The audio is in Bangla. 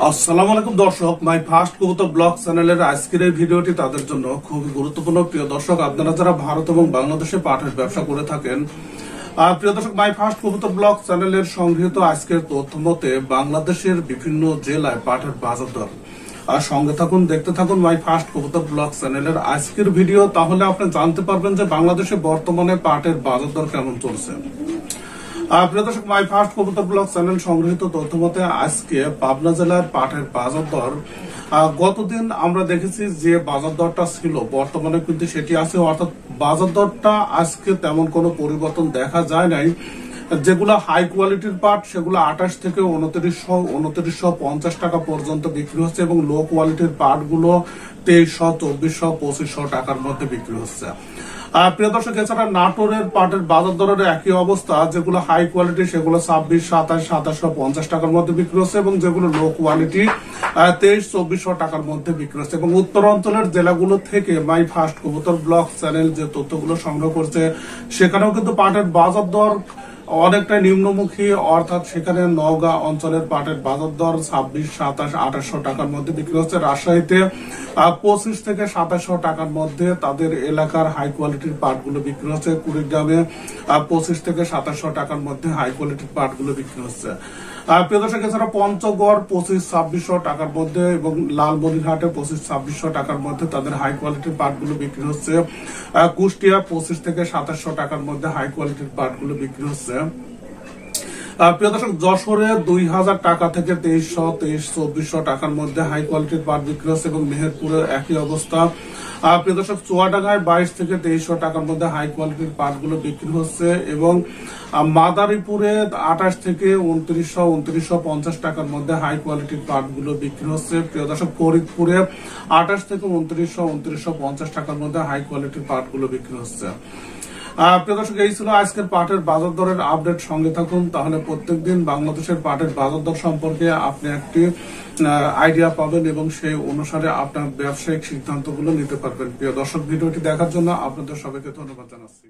আসসালামু আলাইকুম দর্শক, মাই ফার্স্ট কবুতর ব্লগ চ্যানেলের আজকের এই ভিডিওটি তাদের জন্য খুবই গুরুত্বপূর্ণ। প্রিয় দর্শক, আপনারা যারা ভারত এবং বাংলাদেশে পাঠের ব্যবসা করে থাকেন, প্রিয় দর্শক, মাই ফার্স্ট কবুতর ব্লগ চ্যানেলের সংগৃহীত আজকের তথ্য মতে বাংলাদেশের বিভিন্ন জেলায় পাঠের বাজার দর। আর সঙ্গে থাকুন, দেখতে থাকুন মাই ফার্স্ট কবুতর ব্লগ চ্যানেলের আজকের ভিডিও। তাহলে আপনি জানতে পারবেন যে বাংলাদেশে বর্তমানে পাঠের বাজার দর কেমন চলছে। প্রিয় দর্শক, মাই ফার্স্ট কবুতর ব্লগ চ্যানেল সংগৃহীত তথ্য মতে আজকে পাবনা জেলার পাঠের বাজার দর, গতদিন আমরা দেখেছি যে বাজার দরটা ছিল, বর্তমানে কিন্তু সেটি আছে, অর্থাৎ বাজার দরটা আজকে তেমন কোনো পরিবর্তন দেখা যায় নাই। যেগুলো হাই কোয়ালিটির পাট সেগুলো 28 থেকে 2950 টাকা পর্যন্ত বিক্রি হচ্ছে এবং লো কোয়ালিটির পাট গুলো 2300, 2400, 2500 টাকার মধ্যে বিক্রি হচ্ছে। প্রিয় দর্শক, এছাড়া নাটোরের পাটের বাজার দরের একই অবস্থা, যেগুলো হাই কোয়ালিটি সেগুলো 26, 27, 2750 টাকার মধ্যে বিক্রি হচ্ছে এবং যেগুলো লো কোয়ালিটি 23, 2400 টাকার মধ্যে বিক্রি হচ্ছে। এবং উত্তর অঞ্চলের জেলাগুলো থেকে মাই ফার্স্ট কবুতর ব্লগ চ্যানেল যে তথ্যগুলো সংগ্রহ করছে সেখানেও কিন্তু পাটের বাজার দর অনেকটাই নিম্নমুখী, অর্থাৎ সেখানে নওগাঁ অঞ্চলের পাটের বাজার দর 26, 27, 2800 টাকার মধ্যে বিক্রি হচ্ছে। রাজশাহীতে 25 থেকে 2700 টাকার মধ্যে তাদের এলাকার হাই কোয়ালিটির পাটগুলো বিক্রি হচ্ছে। কুড়িগ্রামে 25 থেকে 2700 টাকার মধ্যে হাই কোয়ালিটির পাটগুলো বিক্রি হচ্ছে। প্রিয় দর্শক, এছাড়া পঞ্চগড় 25-2600 টাকার মধ্যে এবং লালমনিরহাটে 25-2600 টাকার মধ্যে তাদের হাই কোয়ালিটির পাটগুলো বিক্রি হচ্ছে। কুষ্টিয়া 25 থেকে 2700 টাকার মধ্যে হাই কোয়ালিটির পাটগুলো বিক্রি হচ্ছে। প্রিয় দর্শক, যশোরে 2000 টাকা থেকে 2300, 2400 টাকার মধ্যে হাই কোয়ালিটির পাট বিক্রি হচ্ছে এবং মেহেরপুরে একই অবস্থা। প্রিয় দর্শক, চুয়াডাঙ্গায় 22 থেকে 2300 টাকার মধ্যে হাই কোয়ালিটির পাটগুলো বিক্রি হচ্ছে এবং মাদারীপুরে 28 থেকে 2900, 2950 টাকার মধ্যে হাই কোয়ালিটির পাটগুলো বিক্রি হচ্ছে। প্রিয় দর্শক, ফরিদপুরে 28 থেকে 2900, 2950 টাকার মধ্যে হাই কোয়ালিটির পাটগুলো বিক্রি হচ্ছে। প্রিয় দর্শক, এই ছিল আজকের পাটের বাজার দরের আপডেট। সঙ্গে থাকুন, তাহলে প্রত্যেকদিন বাংলাদেশের পাটের বাজার দর সম্পর্কে আপনি একটি আইডিয়া পাবেন এবং সেই অনুসারে আপনার ব্যবসায়িক সিদ্ধান্তগুলো নিতে পারবেন। প্রিয় দর্শক, ভিডিওটি দেখার জন্য আপনাদের সবাইকে ধন্যবাদ জানাচ্ছি।